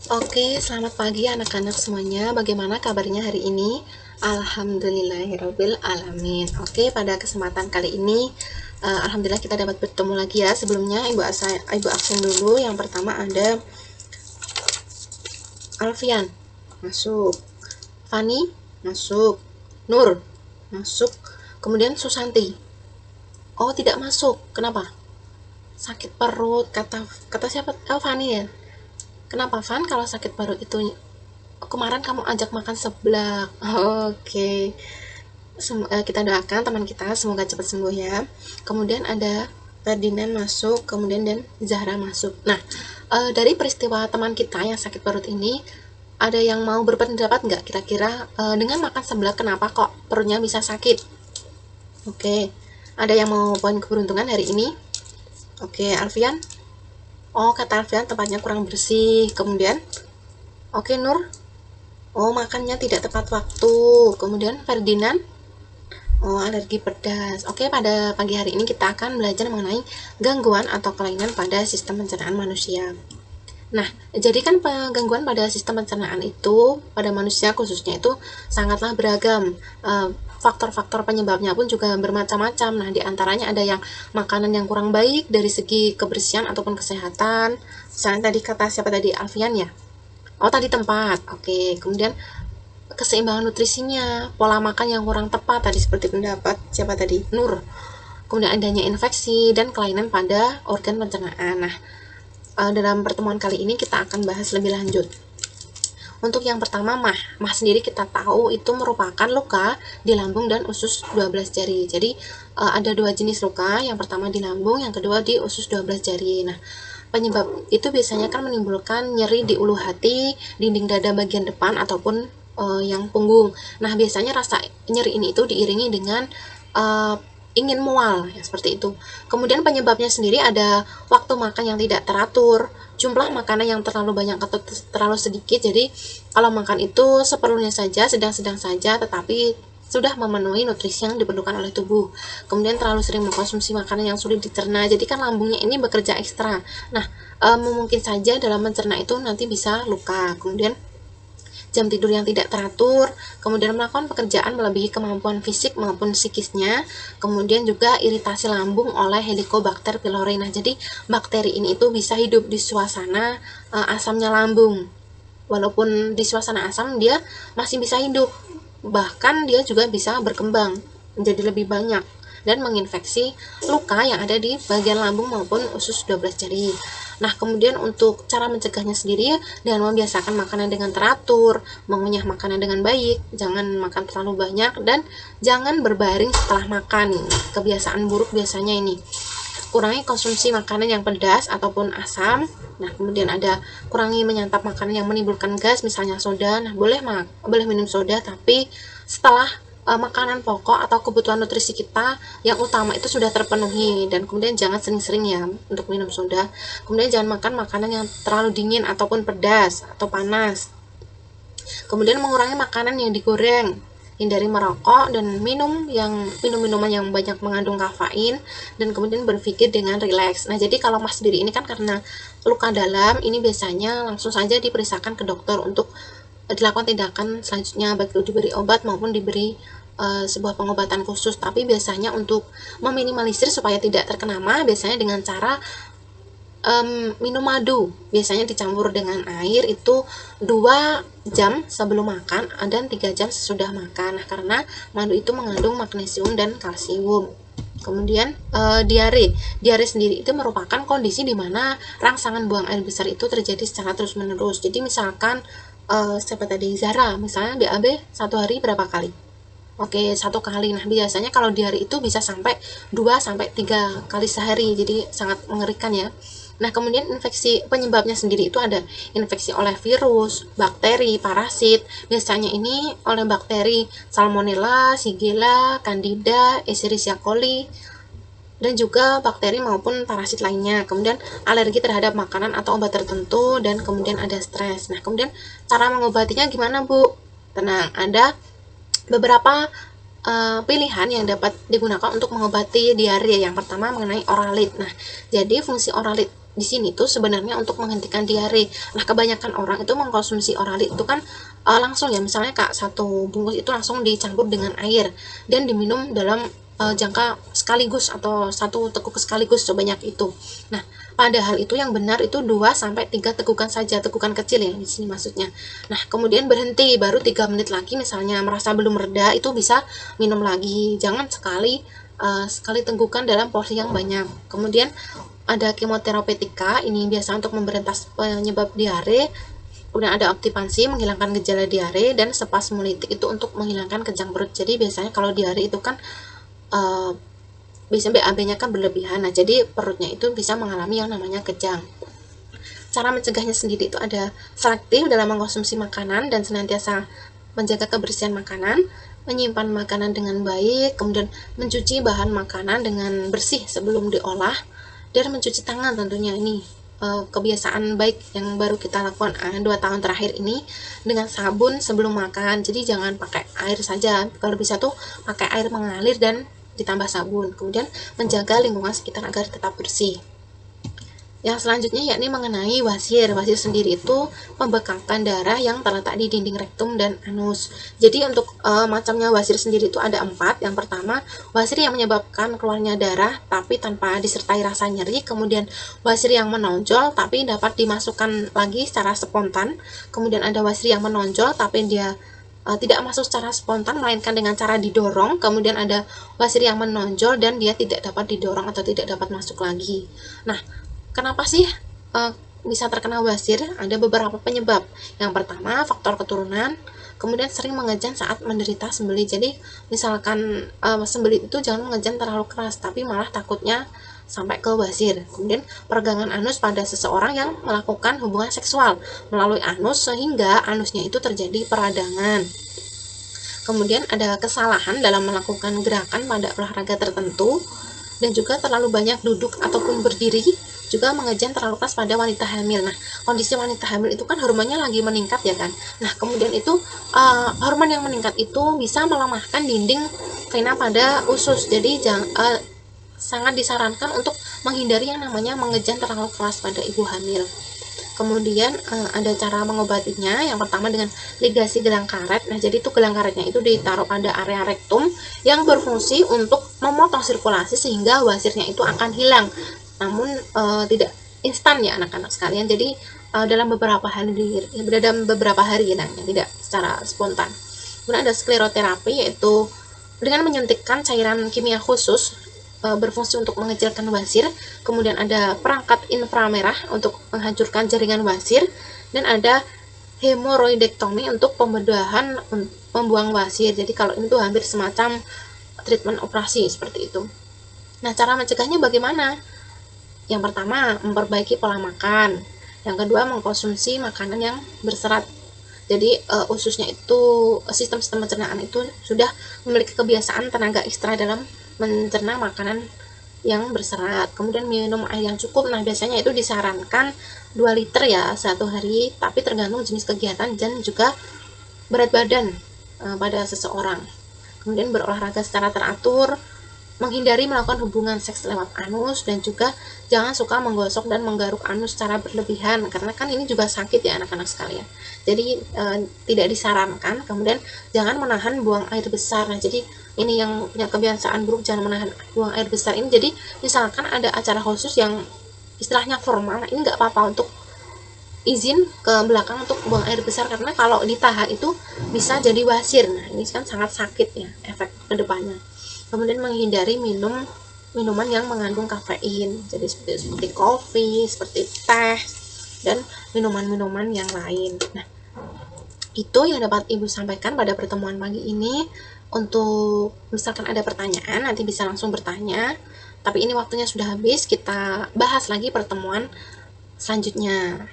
Oke, selamat pagi anak-anak semuanya. Bagaimana kabarnya hari ini? Alhamdulillahirabbil alamin. Oke, pada kesempatan kali ini alhamdulillah kita dapat bertemu lagi ya. Sebelumnya ibu absen dulu. Yang pertama ada Alfian, masuk. Fani, masuk. Nur, masuk. Kemudian Susanti. Oh, tidak masuk. Kenapa? Sakit perut, kata kata siapa? Oh, Fani ya. Kenapa, Van? Kalau sakit perut itu kemarin kamu ajak makan seblak. Oke. Kita doakan teman kita semoga cepat sembuh ya. Kemudian ada Ferdinand masuk, kemudian dan Zahra masuk. Nah, dari peristiwa teman kita yang sakit perut ini, ada yang mau berpendapat nggak kira-kira dengan makan seblak kenapa kok perutnya bisa sakit? Oke, ada yang mau poin keberuntungan hari ini? Oke, Alfian. Oh, kata Alfian tempatnya kurang bersih. Kemudian, oke Nur. Oh, makannya tidak tepat waktu. Kemudian Ferdinand. Oh, alergi pedas. Oke, pada pagi hari ini kita akan belajar mengenai gangguan atau kelainan pada sistem pencernaan manusia. Nah, jadi kan gangguan pada sistem pencernaan itu pada manusia khususnya itu sangatlah beragam. Faktor-faktor penyebabnya pun juga bermacam-macam. Nah, diantaranya ada yang makanan yang kurang baik dari segi kebersihan ataupun kesehatan. Misalnya tadi kata siapa tadi, Alfian ya? Oh, tadi tempat. Oke, kemudian keseimbangan nutrisinya, pola makan yang kurang tepat tadi seperti pendapat siapa tadi? Nur. Kemudian adanya infeksi dan kelainan pada organ pencernaan. Nah, dalam pertemuan kali ini kita akan bahas lebih lanjut. Untuk yang pertama, mah sendiri kita tahu itu merupakan luka di lambung dan usus 12 jari. Jadi ada dua jenis luka, yang pertama di lambung, yang kedua di usus 12 jari. Nah, penyebab itu biasanya kan menimbulkan nyeri di ulu hati, dinding dada bagian depan ataupun yang punggung. Nah, biasanya rasa nyeri ini itu diiringi dengan ingin mual, ya seperti itu. Kemudian penyebabnya sendiri ada waktu makan yang tidak teratur, jumlah makanan yang terlalu banyak atau terlalu sedikit. Jadi kalau makan itu seperlunya saja, sedang-sedang saja, tetapi sudah memenuhi nutrisi yang diperlukan oleh tubuh. Kemudian terlalu sering mengkonsumsi makanan yang sulit dicerna, jadi kan lambungnya ini bekerja ekstra. Nah, mungkin saja dalam mencerna itu nanti bisa luka. Kemudian jam tidur yang tidak teratur, kemudian melakukan pekerjaan melebihi kemampuan fisik maupun psikisnya, kemudian juga iritasi lambung oleh Helicobacter pylori. Nah, jadi bakteri ini itu bisa hidup di suasana asamnya lambung. Walaupun di suasana asam dia masih bisa hidup, bahkan dia juga bisa berkembang menjadi lebih banyak dan menginfeksi luka yang ada di bagian lambung maupun usus 12 jari. Nah, kemudian untuk cara mencegahnya sendiri dengan membiasakan makanan dengan teratur, mengunyah makanan dengan baik, jangan makan terlalu banyak, dan jangan berbaring setelah makan. Kebiasaan buruk biasanya ini. Kurangi konsumsi makanan yang pedas ataupun asam. Nah, kemudian ada kurangi menyantap makanan yang menimbulkan gas, misalnya soda. Nah, boleh minum soda, tapi setelah makanan pokok atau kebutuhan nutrisi kita yang utama itu sudah terpenuhi, dan kemudian jangan sering-sering ya untuk minum soda. Kemudian jangan makan makanan yang terlalu dingin ataupun pedas atau panas. Kemudian mengurangi makanan yang digoreng, hindari merokok dan minuman yang banyak mengandung kafein, dan kemudian berpikir dengan rileks. Nah, jadi kalau Mas sendiri ini kan karena luka dalam, ini biasanya langsung saja diperiksakan ke dokter untuk dilakukan tindakan selanjutnya, baik itu diberi obat maupun diberi sebuah pengobatan khusus. Tapi biasanya untuk meminimalisir supaya tidak terkena mah, biasanya dengan cara minum madu, biasanya dicampur dengan air itu 2 jam sebelum makan dan 3 jam sesudah makan. Nah, karena madu itu mengandung magnesium dan kalsium. Kemudian diare sendiri itu merupakan kondisi di mana rangsangan buang air besar itu terjadi secara terus menerus. Jadi misalkan siapa tadi, Zara misalnya BAB satu hari berapa kali? Oke, 1 kali. Nah, biasanya kalau diare itu bisa sampai 2 sampai 3 kali sehari, jadi sangat mengerikan ya. Nah, kemudian infeksi penyebabnya sendiri itu ada infeksi oleh virus, bakteri, parasit. Biasanya ini oleh bakteri Salmonella, Shigella, Candida, Escherichia coli, dan juga bakteri maupun parasit lainnya. Kemudian alergi terhadap makanan atau obat tertentu, dan kemudian ada stres. Nah, kemudian cara mengobatinya gimana, Bu? Tenang, ada beberapa pilihan yang dapat digunakan untuk mengobati diare. Yang pertama mengenai oralit. Nah, jadi fungsi oralit di sini tuh sebenarnya untuk menghentikan diare. Nah, kebanyakan orang itu mengkonsumsi Orali itu kan langsung ya, misalnya Kak, satu bungkus itu langsung dicampur dengan air dan diminum dalam jangka sekaligus atau satu teguk sekaligus sebanyak itu. Nah, padahal itu yang benar itu 2 sampai 3 tegukan saja, tegukan kecil ya di sini maksudnya. Nah, kemudian berhenti baru 3 menit lagi misalnya merasa belum reda itu bisa minum lagi. Jangan sekali tegukan dalam porsi yang banyak. Kemudian ada kemoterapeutika, ini biasa untuk memberantas penyebab diare. Kemudian ada optipansi menghilangkan gejala diare, dan spasmulitik itu untuk menghilangkan kejang perut. Jadi biasanya kalau diare itu kan biasanya BAB-nya kan berlebihan, nah jadi perutnya itu bisa mengalami yang namanya kejang. Cara mencegahnya sendiri itu ada selektif dalam mengkonsumsi makanan dan senantiasa menjaga kebersihan makanan, menyimpan makanan dengan baik, kemudian mencuci bahan makanan dengan bersih sebelum diolah, dan mencuci tangan tentunya. Ini kebiasaan baik yang baru kita lakukan 2 tahun terakhir ini dengan sabun sebelum makan. Jadi jangan pakai air saja, kalau bisa tuh pakai air mengalir dan ditambah sabun. Kemudian menjaga lingkungan sekitar agar tetap bersih. Yang selanjutnya yakni mengenai wasir. Wasir sendiri itu pembekakan darah yang terletak di dinding rektum dan anus. Jadi untuk macamnya wasir sendiri itu ada 4. Yang pertama, wasir yang menyebabkan keluarnya darah tapi tanpa disertai rasa nyeri. Kemudian wasir yang menonjol tapi dapat dimasukkan lagi secara spontan. Kemudian ada wasir yang menonjol tapi dia tidak masuk secara spontan melainkan dengan cara didorong. Kemudian ada wasir yang menonjol dan dia tidak dapat didorong atau tidak dapat masuk lagi. Nah, kenapa sih bisa terkena wasir? Ada beberapa penyebab. Yang pertama, faktor keturunan. Kemudian sering mengejan saat menderita sembelit. Jadi misalkan sembelit itu jangan mengejan terlalu keras, tapi malah takutnya sampai ke wasir. Kemudian peregangan anus pada seseorang yang melakukan hubungan seksual melalui anus sehingga anusnya itu terjadi peradangan. Kemudian ada kesalahan dalam melakukan gerakan pada olahraga tertentu, dan juga terlalu banyak duduk ataupun berdiri juga mengejan terlalu keras pada wanita hamil. Nah, kondisi wanita hamil itu kan hormonnya lagi meningkat ya kan. Nah, kemudian itu hormon yang meningkat itu bisa melemahkan dinding vena pada usus. Jadi sangat disarankan untuk menghindari yang namanya mengejan terlalu keras pada ibu hamil. Kemudian ada cara mengobatinya. Yang pertama dengan ligasi gelang karet. Nah, jadi itu gelang karetnya itu ditaruh pada area rektum yang berfungsi untuk memotong sirkulasi sehingga wasirnya itu akan hilang. Namun tidak instan ya anak-anak sekalian. Jadi dalam beberapa hari tidak secara spontan. Kemudian ada skleroterapi, yaitu dengan menyuntikkan cairan kimia khusus berfungsi untuk mengecilkan wasir. Kemudian ada perangkat inframerah untuk menghancurkan jaringan wasir, dan ada hemoroidektomi untuk pembedahan membuang wasir. Jadi kalau ini tuh hampir semacam treatment operasi seperti itu. Nah, cara mencegahnya bagaimana? Yang pertama, memperbaiki pola makan. Yang kedua, mengkonsumsi makanan yang berserat. Jadi ususnya itu sistem pencernaan itu sudah memiliki kebiasaan tenaga ekstra dalam mencerna makanan yang berserat. Kemudian minum air yang cukup. Nah, biasanya itu disarankan 2 liter ya satu hari, tapi tergantung jenis kegiatan dan juga berat badan pada seseorang. Kemudian berolahraga secara teratur, menghindari melakukan hubungan seks lewat anus, dan juga jangan suka menggosok dan menggaruk anus secara berlebihan, karena kan ini juga sakit ya anak-anak sekalian. Jadi tidak disarankan. Kemudian jangan menahan buang air besar. Nah, jadi ini yang punya kebiasaan buruk jangan menahan buang air besar ini. Jadi misalkan ada acara khusus yang istilahnya formal, nah ini nggak apa-apa untuk izin ke belakang untuk buang air besar, karena kalau ditahan itu bisa jadi wasir. Nah, ini kan sangat sakit ya efek kedepannya. Kemudian menghindari minuman yang mengandung kafein, jadi seperti kopi, seperti teh, dan minuman-minuman yang lain. Nah, itu yang dapat Ibu sampaikan pada pertemuan pagi ini. Untuk misalkan ada pertanyaan, nanti bisa langsung bertanya. Tapi ini waktunya sudah habis, kita bahas lagi pertemuan selanjutnya.